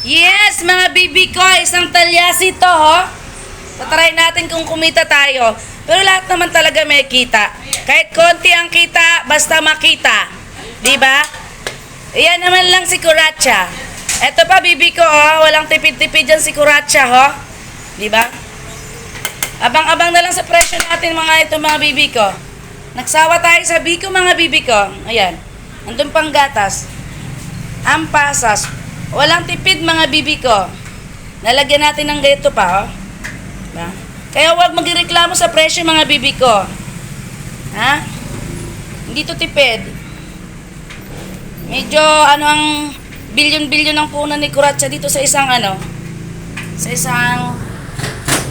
Yes, mga bibi ko, isang talyasi to, ho. Tatry natin kung kumita tayo. Pero lahat naman talaga may kita. Kahit konti ang kita, basta makita. Diba? Iyan naman lang si Kuratsa. Eto pa, bibi ko, oh. Walang tipid-tipid dyan si Kuratsa, ho. Diba? Abang-abang na lang sa presyo natin, mga ito, mga bibi ko. Nagsawa tayo sa biko, mga bibi ko. Ayan. Andun pang gatas. Ampasas. Walang tipid, mga bibi ko. Nalagyan natin ng ganito pa, oh. Diba? Kaya huwag magreklamo sa presyo, mga bibi ko. Ha? Hindi to tipid. Medyo, ang bilyon-bilyon ang punan ni Kuratsa dito sa isang, sa isang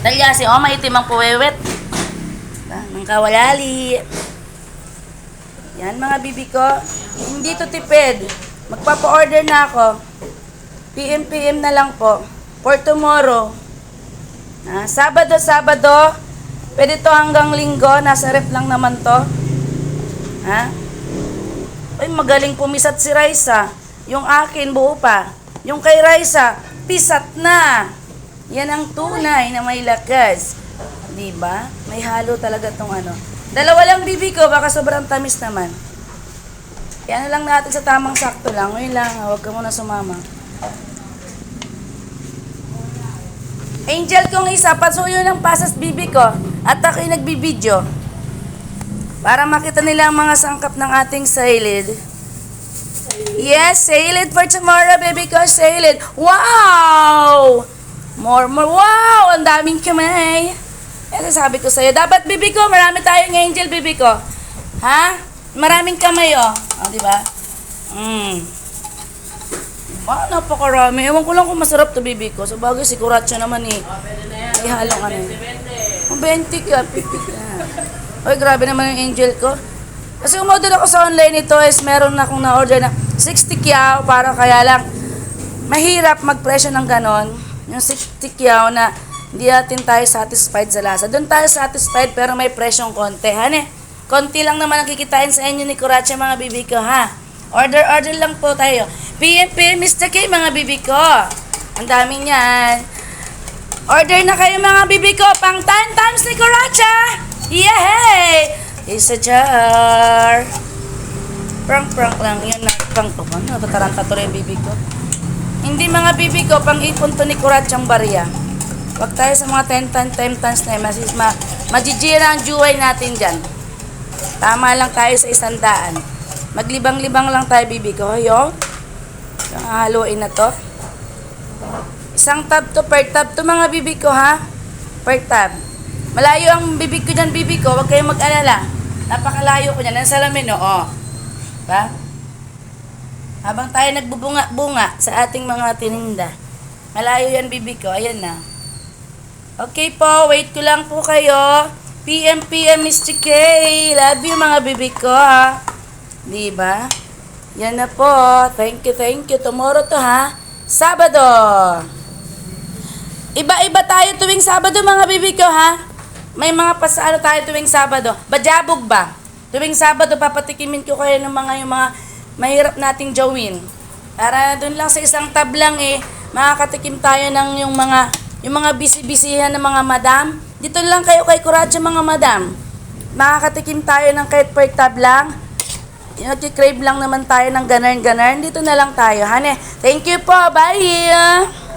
talyasi. Oh, maitim ang puwewet. Diba? Ng kawalali. Yan, mga bibi ko. Hindi to tipid. Magpapa-order na ako. PM na lang po. For tomorrow. Sabado. Pwede to hanggang linggo. Nasa rep lang naman to. Ay, magaling pumisat si Raisa. Yung akin, buo pa. Yung kay Raisa, pisat na. Yan ang tunay na may lakas. Diba? May halo talaga tong Dalawa lang bibi ko, baka sobrang tamis naman. Kaya lang natin sa tamang sakto lang. Ngayon lang, huwag ka muna sumama. Angel kong isa, pasuyo ng pasas bibi ko at ako'y nagbibideo para makita nila ang mga sangkap ng ating salad. Yes, salad for tomorrow, baby ko, salad. Wow! More, wow! Ang daming kamay. Kasi sabi ko sa'yo, dapat bibi ko, marami tayong angel, bibi ko. Ha? Maraming kamay, oh. Diba? Napakarami. Ewan ko lang kung masarap to, bibi ko. So, bagay si Kuratsa naman eh. Ihalong 20 ka, 50 ka. Oy, grabe naman yung angel ko. Kasi umorder ako sa online ito is meron na akong na-order na 60 kyaw para kaya lang mahirap magpresyo ng ganon. Yung 60 kyaw na hindi natin tayo satisfied sa lasa. Doon tayo satisfied pero may presyong konti. Konti lang naman ang kikitain sa inyo ni Kuratsa, mga bibi ko, ha? Order lang po tayo. PM, Mr. K, mga bibi ko. Ang dami niyan. Order na kayo, mga bibi ko. Pang 10 times ni Kuratsa. Yay! Isa jar. Prank lang. Yan na. Prank to. Tataranta to rin, bibi ko. Hindi, mga bibi ko, pang ipon to ni Kuratsang barya. Huwag tayo sa mga 10 times na yun. Majijira ang juway natin dyan. Tama lang tayo sa 100. Maglibang-libang lang tayo, bibi ko. Yung haluin na to. Isang tab to per tab to, mga bibi ko, ha? Per tab. Malayo ang bibig ko dyan, bibi ko. Huwag kayong mag-alala. Napakalayo ko dyan. Ang salamin, oh. Diba? Habang tayo nagbubunga-bunga sa ating mga tininda. Malayo yan, bibi ko. Ayan na. Okay po. Wait ko lang po kayo. PM, Mr. K. Love you, mga bibi ko, ha? Diba? Yan na po. Thank you. Tomorrow to, ha? Sabado. Iba-iba tayo tuwing Sabado, mga bibi ko, ha? May mga pasalo tayo tuwing Sabado. Bajabog ba? Tuwing Sabado, papatikimin ko kayo ng yung mga mahirap nating gawin. Para dun lang sa isang tab lang makakatikim tayo ng yung mga busy-busyhan ng mga madam. Dito lang kayo kay Kuratsa, mga madam. Makakatikim tayo ng kahit per tab lang. Nagkikrave lang naman tayo ng ganar. Dito na lang tayo, hane. Thank you po. Bye!